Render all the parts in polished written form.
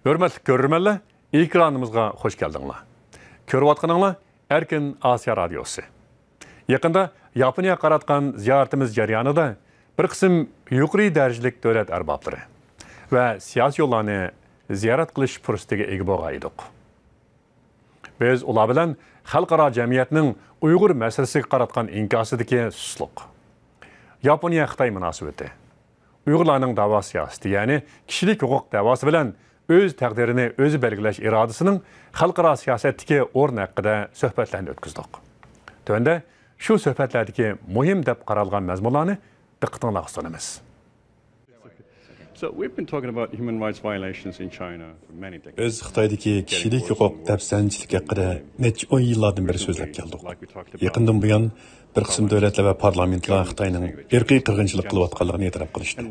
Hürmetli görürmenler, ekranımızga hoş geldinler. Körüvatkanınlar Erkin Asya Radyosu. Yakında Yaponiya qaratkan ziyaretimiz jaryanida bir kısım yuqori dereceli devlet erbapları ve siyasi yollarını ziyaret qilish fursatiga ega bo'lgan edik. Biz ular bilan xalqaro jamiyatning Uyg'ur masalasiga qaratgan inkosidagi susluq, Yaponiya Xitoy munosabati, Uyg'urlarning da'vo siyosati, ya'ni kishilik huquq da'vosi bilan o'z taqdirini o'zi belgilash irodasining xalqaro siyosatdagi o'rni haqida suhbatlarni o'tkazdik. Tövende şu suhbatlardagi muhim deb qaralgan mazmunlarni diqqatingizga sunamiz. So we've been talking about human rights violations in China for many decades. Öz Xitoydagi kishilik huquq dafsanchilik haqida necha 10 yillardan beri so'zlab keldik. Yaqindan buyon bir qism davlatlar va parlamentlar Xitoyning irqiy qirg'inchilik qilayotganligini e'tirof qilishdi.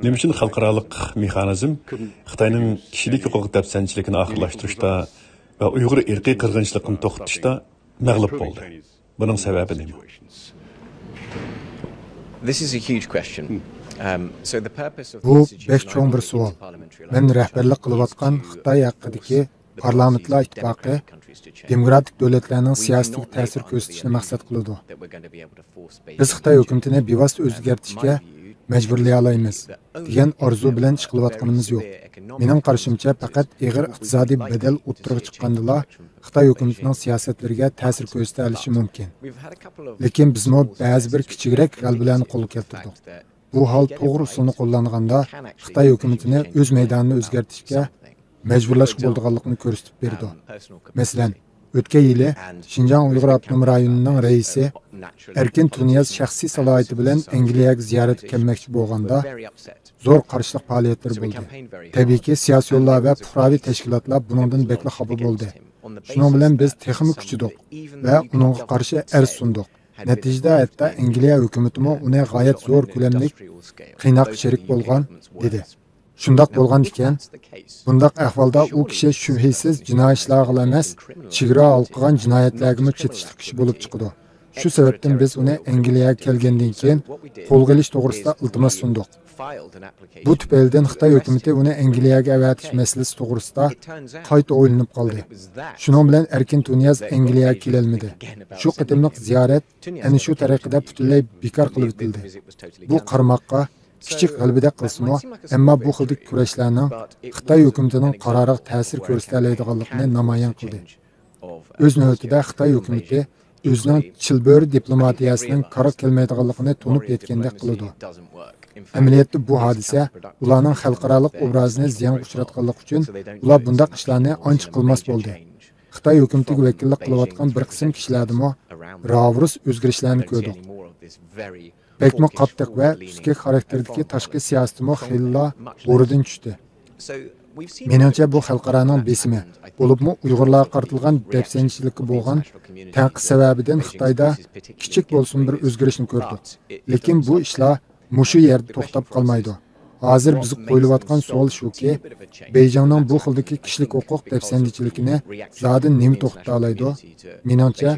Nima uchun xalqaroliq mexanizm Xitoyning kishilik huquq dafsanchiligini oxirlashtirishda va Uyg'ur irqiy qirg'inchiligini to'xtatishda mag'lub bo'ldi? Buning sababi nima? This is a huge question. Bu beş çoğun bir sual. Ben rehberlik kılıvatkan Xitay hakkındaki Parlamentlar İttifakı, demokratik devletlerinin siyasi tesir gösterişini maksat kılıdı. Biz Xitay hükümetine bevosita o'zgartishga mecburlayalaymiz degan orzu bilan chiqilayotganimiz yo'q. Mening qarashimcha faqat ig'ir iqtisodiy bedel o'ttirib chiqqandila Xitoy hukumatining siyosatlariga ta'sir ko'rsatishi mumkin. Lekin biz ba'zi bir kichikroq g'albalarni qo'lga keltirdik. Bu hal to'g'ri usulni qo'llanganda Xitoy hukumatini o'z maydonini o'zgartirishga majburlashib bo'lganligini ko'rsatib berdi. Masalan, o'tgan yili Xinjiang Uyg'ur avtonom rayonining raisi Erkin Tuniyaz shaxsiy salohiyati bilan Angliyaga ziyoratga kelmoqchi bo'lganda zo'r qarshilik faoliyatlari bo'ldi. Tabiiyki, siyosiylar va fuqaroviy tashkilotlar buningdan bekla xabar bo'ldi. Shuning bilan biz texnik kuchdik va uningga qarshi arz sundik. Neticede hatta Angliya hükümetimi ona gayet zor ko'lamli qiynoq sherik bo'lgan dedi. Shundoq bo'lgan ekan, bundaq ahvolda u kishi shubhasiz jinoiy ishlarga emas, chegara olqigan jinoyatlarga chetishli kishi bo'lib chiqdi. Shu sababdan biz uni Angliyaga kelgandan keyin qo'lga olish to'g'risida iltimos sundik. Bu tufaylidan Xitoy hukumati uni Angliyaga avatish masalasi to'g'risida qayta o'ylanib qoldi. Shuning bilan Erkin Tuniyaz Angliyaga kelolmadi. Shu qatimliq ziyorat ana shu tariqada butunlay bekor qilib o'tildi. Bu qarmoqqa kichik g'albida qilsimi, ammo bu xildagi kurashlarning Xitoy hukumatining qaroriga ta'sir ko'rsatadiganligini namoyon qildi. O'z navbatida Xitoy hukumati o'zining chilbori diplomatiyasining qaror kelmaydiganligini tunib yetgandek qildi. Amaliyotda bu hodisa ularning xalqaro obrazini ziyon uchratganligi uchun ular bunday ishlarni ancha qilmas bo'ldi. Xitoy hukumatiga vakillik qilayotgan bir qism kishilardimi ravrus o'zgarishlarni ko'rdik. Bekmo qattiq va tuskak xarakterdagi tashqi siyosatimi xilla o'rnidan tushdi. Menimcha bu xalqaroning besimi bo'libmi Uyg'urlarga qaratilgan dafsanchilikka bo'lgan tanqid sababidan Xitoyda kichik bo'lsin bir o'zgarishni ko'rdik. Lekin bu ishlar mushu yerda to'xtab qolmaydi. Hozir biz qo'yilayotgan savol shuki, Beyjingning bu xildagi kishilik huquq dafsanchiligini zodi nima to'xtata oladi? Menimcha,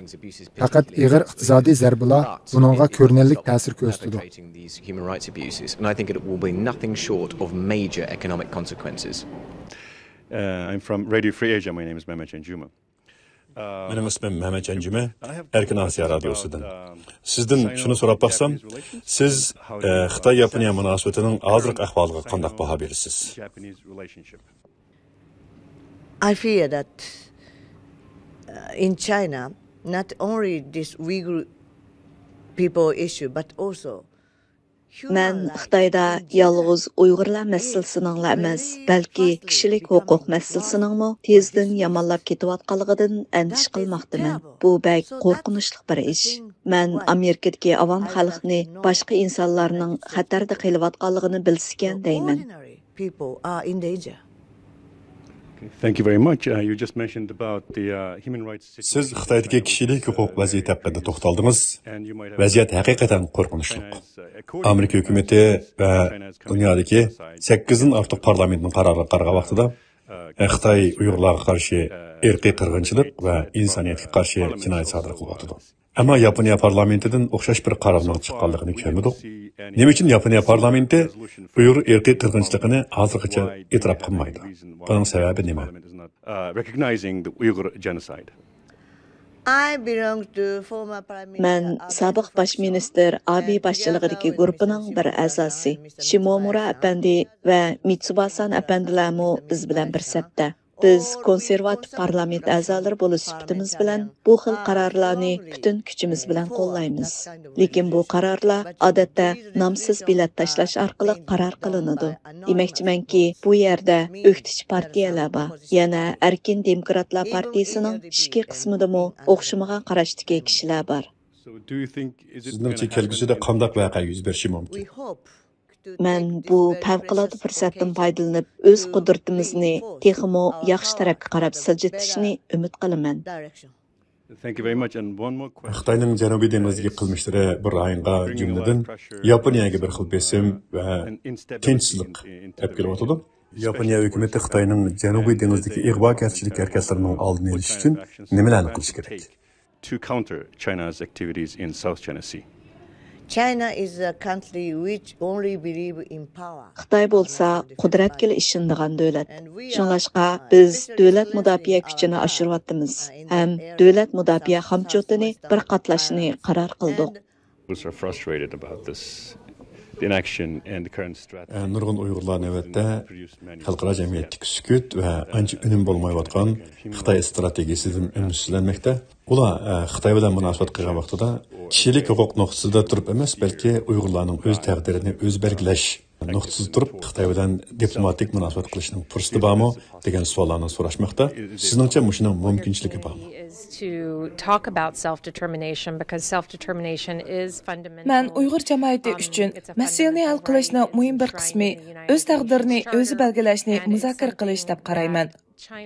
faqat ig'ir iqtisodiy zarbalar buningga ko'rinarli ta'sir ko'rsatadi. I'm from Radio Free Asia. My name is Mehmet Canjuma. Benim ismim Mehmet Canjuma, Erkin Asya Radyosu'dan. Sizden şunu so'rab baksam, siz Xitoy-Yaponiya munosabatining hozirgi ahvoliga qanday baho berasiz? I fear that in China, not only this Uyghur people issue, but also Мен Xitoyda yalğız Uyg'urlar masalasining emas, balki kishilik huquq masalasining tezdan yomonlab ketayotganligidan andish qilmoqdaman. Bu bek qo'rqinchli bir ish. Men Amerikadagi avam xalqni boshqa insonlarning xatarda qilayotganligini bilsgan deyman. Thank you very much. You just mentioned about the human rights situation. Siz Xitoydagi kishilik huquq vaziyati haqida to'xtaldingiz. Vaziyat haqiqatan qo'rqinchli. Amerika hukumati va dunyodagi 8 dan ortiq parlamentning qaroriga qarag'an vaqtida Xitoy Uyg'urlarga qarshi irqiy qirg'inchilik va insoniyatga qarshi jinoyat sodir qilyapti. Ammo Yaponiya parlamentidan o'xshash bir qarorning chiqqanligini ko'rmadik. Nima uchun Yaponiya parlamenti Uyg'ur irqiy qirg'inchiligini hozirgacha e'tirof qilmaydi? Buning sababi nima? Мен сабық баш министр Аби башчылыгыдагы группаның bir a'zosi Shimomura apandi va Mitsubasan apandilami biz bilan bir sapda. Biz konservativ parlament a'zolari bo'lish sifatimiz bilan bu xil qarorlarni butun kuchimiz bilan qo'llaymiz. Lekin bu qarorlar odatda nomsiz bilat tashlash orqali qaror qilinadi. Demakchimanki, bu yerda o'qitish partiyalar bor. Yana Erkin Demokratlar partiyasining ishki qismidami o'xshamagan qarashdagi kishilar bor. Sizningcha kelgusida qanday voqea yuz berishi mumkin? Мен bu favqulodda fursatdan foydalanib o'z qudratimizni texmo yaxshi tarafga qarab siljitishni umid qilaman. Xitoyning Janubiy dengizdagi qilmishlari bir rayonga jumladan Yaponiyaga bir xil besim va tinchlik olib kelyotdi. Yaponiya hukumati Xitoyning Janubiy dengizdagi ig'vogarchilik harakatlarining oldini olish uchun nimalarni qilish kerak? To counter China's activities in South China Sea. China is a country which only believe in power. Xitoy bo'lsa qudratga ishonadigan davlat. Shunlashqa biz davlat mudofaa kuchini oshiryapmiz. Ham davlat mudofaa xamchotini bir qatlashni qaror qildik. Nurg'un Uyg'urlar navbatda xalqaro jamiyatdagi sukut va ancha unum bo'lmayotgan Xitoy strategiyasidan umidlanmoqda. Ular Xitoy bilan munosabat qilgan vaqtida kishilik huquq nuqtasida turib emas, balki Uyg'urlarning o'z taqdirini o'z belgilash nuqtasida turib Xitoy bilan diplomatik munosabat qilishning fursati bormi degan savollarni so'rashmoqda. Sizningcha shuning mumkinchiligi bormi? Men Uyg'ur jamiyati uchun masalani hal qilishning muhim bir qismi o'z taqdirini o'zi belgilashni muzokara qilish deb qarayman.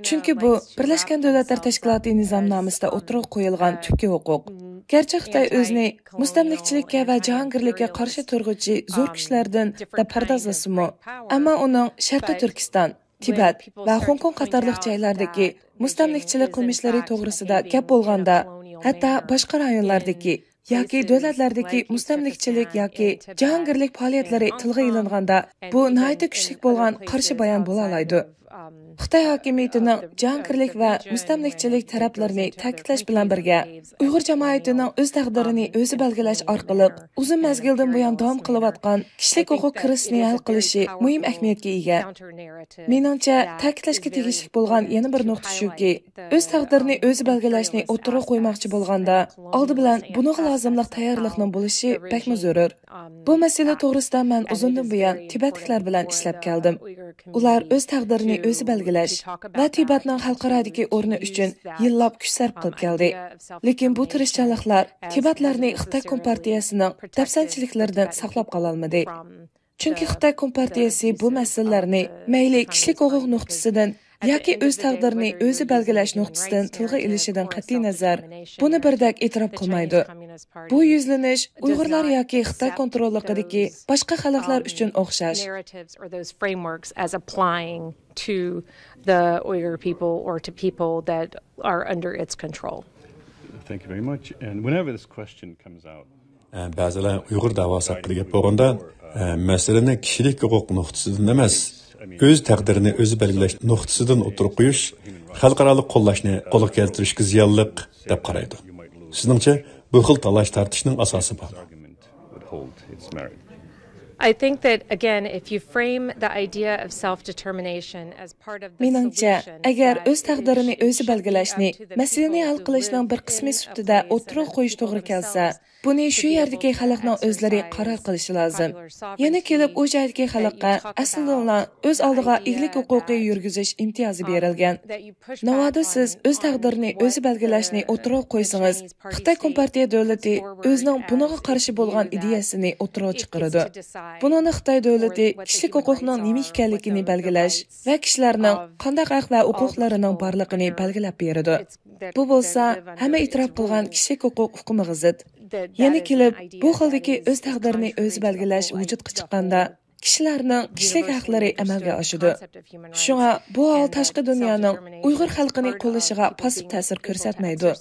Chunki bu Birlashgan Davlatlar Tashkiloti nizomnomasida o'tirib qo'yilgan tubki huquq. Garchi Xitoy o'zini mustamlikchilikka va jahongirlikka qarshi turg'uvchi zo'r kuchlardan deb pardozlasimi, ammo uning Sharqiy Turkiston, Tibet va Hong Kong qatorliq joylardagi mustamlikchilik qilmishlari to'g'risida gap bo'lganda, hatto boshqa rayonlardagi yoki davlatlardagi mustamlikchilik yoki jahongirlik faoliyatlari tilga ilinganda, bu nihoyat kuchli bo'lgan qarshi bayon bo'la oladi. Xitoy hokimiyatining jahongirlik va mustamlikchilik taraflarini ta'kidlash bilan birga, Uyg'ur jamiyatining o'z taqdirini o'zi belgilash orqali uzun mazgildan buyon davom qilayotgan kishilik huquq krizisini hal qilishi muhim ahamiyatga ega. Meningcha, ta'kidlashga tegishli bo'lgan yana bir nuqta shuki, o'z taqdirini o'zi belgilashni o'tirib qo'ymoqchi bo'lganda, oldi bilan bunga lozimli tayyorlikning bo'lishi bekmi zarur. Bu masala to'g'risida men uzundan buyon Tibetliklar bilan ishlab keldim. Ular o'z taqdirini o'zi belgilash va Tibetning xalqarodagi o'rni uchun yillab kuch sarf qilib keldi. Lekin bu tirishchiliklar Tibetlarni Xitoy kompartiyasining dafsanchiliklaridan saqlab qola olmadi. Chunki Xitoy kompartiyasi bu masalalarni mayli kishilik huquq nuqtasidan yoki o'z taqdirini o'zi belgilash nuqtasidan tilga ilishidan qat'iy nazar buni birdek e'tirof qilmaydi. Bu yuzlanish Uyg'urlar yoki Xitoy kontrolligidagi boshqa xalqlar uchun o'xshash. To the Uyghur people or to people that are under its control. Thank you very much. And whenever this question comes out, ba'zilar Uyg'ur da'vosi haqida gap bo'lganda, masalani kishilik huquq nuqtasidan emas, o'z taqdirini o'zi belgilash nuqtasidan o'tirib qo'yish, xalqaro qo'llashni qo'lga keltirishga ziyonliq deb qaraydi. Sizningcha bu xil talash tartishning asosi bor. I think that again, if you frame the idea of self-determination as part of the Meningcha, solution, agar o'z taqdirini o'zi belgilashni masalani hal qilishning bir qismi sifatida o'tirib qo'yish to'g'ri kelsa, buni shu yerdagi xalqning o'zlari qaror qilishi lozim. Yana kelib u joydagi xalqqa aslida o'z oldiga eglik huquqi yurgizish imtiyozi berilgan. Navoda siz o'z taqdirini o'zi belgilashni o'tirib qo'ysangiz, Xitoy kompartiya davlati o'zining bunga qarshi bo'lgan ideyasini o'tirib chiqaradi. Buningni Xitoy davlati kishilik huquqning nima ekanligini belgilash va kishilarning qanday haq va huquqlarining borligini belgilab beradi. Bu bo'lsa, hamma e'tirof qilgan kishilik huquq hukmiga zid. Yana kelib, bu xildagi o'z taqdirini o'zi belgilash vujudga chiqqanda, kishilarning kishilik haqlari amalga oshadi. Shunga bu hol tashqi dunyoning Uyg'ur xalqini qo'llashiga pasiv ta'sir ko'rsatmaydi.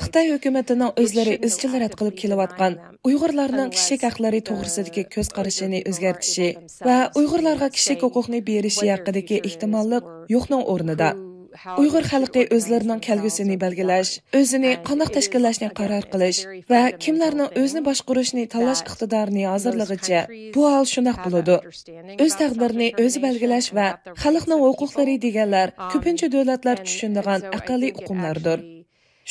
Xitoy hukumatining o'zlari izchil rad qilib kelayotgan Uyg'urlarning kishilik haqlari to'g'risidagi ko'z qarashini o'zgartirishi va Uyg'urlarga kishilik huquqni berishi haqidagi ehtimollik yo'qning o'rnida Uyg'ur xalqi o'zlarining kelgusini belgilash, o'zini qanday tashkillashni qaror qilish va kimlarning o'zini boshqarishni tanlash iqtidorini hozirligicha bu hol shunday bo'ladi. O'z taqdirini o'zi belgilash va xalqning huquqlari deganlar ko'pincha davlatlar tushunadigan aqlli uqumlardir.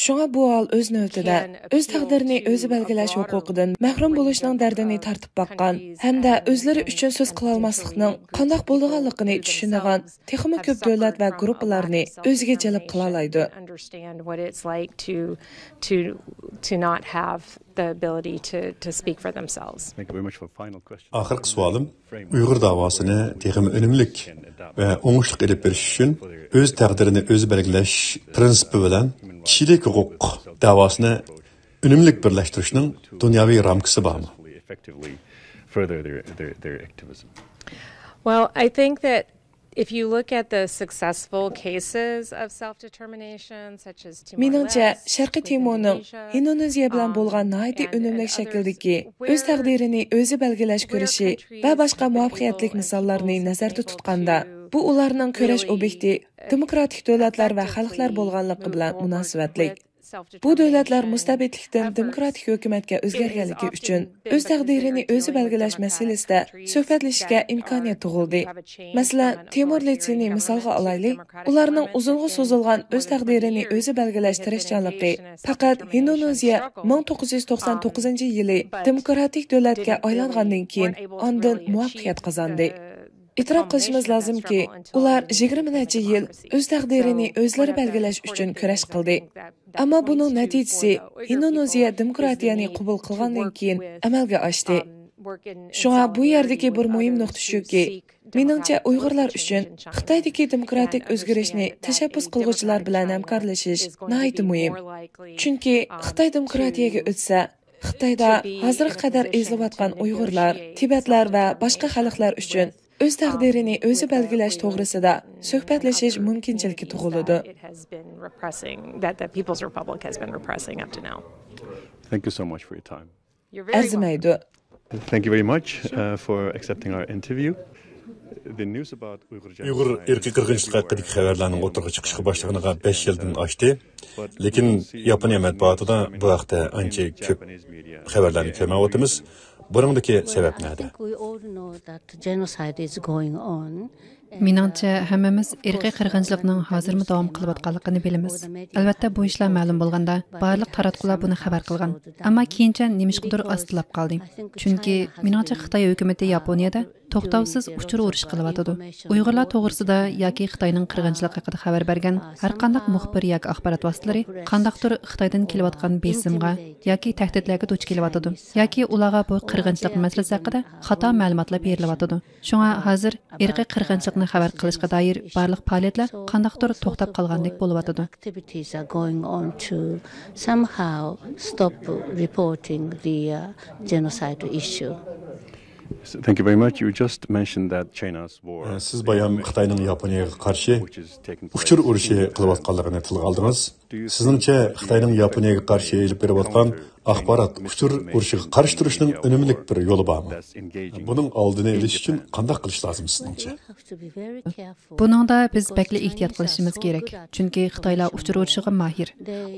Shunga bu hol o'z navbatida o'z taqdirini o'zi belgilash huquqidan mahrum bo'lishning dardini tortib baqqan hamda o'zlari uchun so'z qila olmaslikning qanday bo'lganligini tushunadigan texnik ko'p davlat va guruhlarni o'ziga jalb qila oladi. The ability to speak for themselves. Oxirgi savolim Uyg'ur davosini texnik unumlik va o'ngishli qilib berish uchun o'z taqdirini o'zi belgilash prinsipi bilan kishilik huquq davosini unumlik birlashtirishning dunyoviy ramkasi bormi? Well, I think that if you look at the successful cases of self-determination, such as Meningcha, Sharqiy Timorning Indoneziya bilan bo'lgan nihoyatda unumli shakldagi o'z taqdirini o'zi belgilash ko'rishi va boshqa muvaffaqiyatli misollarni nazarda tutganda, bu ularning ko'rash obyekti demokratik davlatlar va xalqlar bo'lganligi bilan munosabatli. Bu davlatlar mustabidlikdan demokratik hukumatga o'zgarganligi uchun o'z taqdirini o'zi belgilash masalasida suhbatlashishga imkoniyat tug'ildi. Masalan, Timor Letsini misolga olaylik. Ularning uzunga so'zilgan o'z taqdirini o'zi belgilash tirishchanligi faqat Indoneziya 1999-yili demokratik davlatga aylangandan keyin ondan muvaffaqiyat qozondi. E'tirof qilishimiz lozimki, ular 20 necha yil o'z taqdirini o'zlari belgilash uchun kurash qildi. Ammo buning natijasi Indoneziya demokratiyani qabul qilgandan keyin amalga oshdi. Shunga bu yerdagi bir muhim nuqta shuki, meningcha Uyg'urlar uchun Xitoydagi demokratik o'zgarishni tashabbus qilguvchilar bilan hamkorlashish nihoyat muhim. Chunki Xitoy demokratiyaga o'tsa, Xitoyda hozirga qadar ezilayotgan Uyg'urlar, Tibetlar va boshqa xalqlar uchun o'z taqdirini o'zi belgilash to'g'risida suhbatlashish mumkinchiligi tug'iladi. Thank you so much for your time. Arzimaydi. Thank you very much for accepting our interview. Uyg'ur irqiy qirg'inchilik haqidagi xabarlarning o'tirg'i chiqishga boshlaganiga 5 yildan oshdi. Lekin Yaponiya matbuotida bu haqda ancha ko'p xabarlarni ko'rmayotimiz. Buningdagi sabab nima? Meningcha hammamiz irqiy qirg'inchilikning hozirmi davom qilayotganligini bilamiz. Albatta bu ishlar ma'lum bo'lganda barliq taratqular buni xabar qilgan. Ammo keyincha nimishqidir ostilab qoldi. Chunki meningcha Xitoy hukumatı Yaponiyada to'xtovsiz uchur urush qilyotdi. Uyg'urlar to'g'risida yoki Xitoyning qirg'inchiligi haqida xabar bergan har qanday muxbir yoki axborot vositalari qandaqdir Xitoydan kelayotgan besimga yoki tahdidlarga duch kelyotdi. Yoki ularga bu qirg'inchilik masalasi haqida xato ma'lumotlar berilyotir. Shunga hozir irqiy qirg'inchilikni xabar qilishga doir barliq faoliyatlar qandaqdir to'xtab qolgandek bo'lyotdi. Thank you very much. You just mentioned that China's war. Siz bayan Xitoyning Yaponiyaga qarshi uchur urushi qilayotganligini tilga oldingiz. Sizningcha Xitoyning Yaponiyaga qarshi elib berayotgan axborot uchur urushiga qarshi turishning unumli bir yo'li bormi? Buning oldini olish uchun qanday qilish lozim sizningcha? Buningda biz bakli ehtiyot qilishimiz kerak. Chunki Xitoylar uchur urushiga mahir.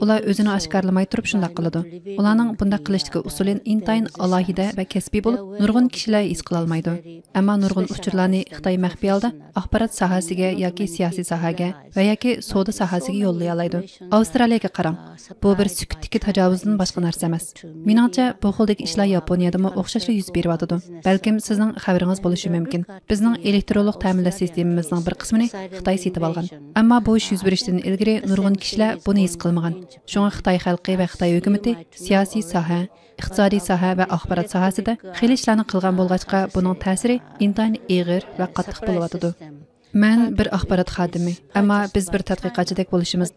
Ular o'zini oshkorlamay turib shunday qiladi. Ularning bunday qilishdagi usulin intayin alohida va kasbiy bo'lib, nurg'un kishilar his qila olmaydi. Ammo nurg'un uchurlarni Xitoy maxfiy holda axborot sohasiga yoki siyosiy sohaga va yoki savdo sohasiga yo'llay oladi. Avstraliyaga qarang. Bu bir sukutdagi tajovuzdan boshqa narsa emas. Meningcha bu xildagi ishlar Yaponiyada ham o'xshashli yuz beryapti. Balkim sizning xabaringiz bo'lishi mumkin. Bizning elektronlik ta'minlash sistemamizning bir qismini Xitoy setib olgan. Ammo bu ish yuz berishdan ilgari nurg'un kishilar buni his qilmagan. Shunga Xitoy xalqi va Xitoy hukumatı siyosiy soha, iqtisodiy soha va axborot sohasida xil ishlarni qilgan bo'lg'achqa buning ta'siri intayin og'ir va qattiq bo'lyapti. Men bir axborot xodimi, ammo biz bir tadqiqotchidek bo'lishimiz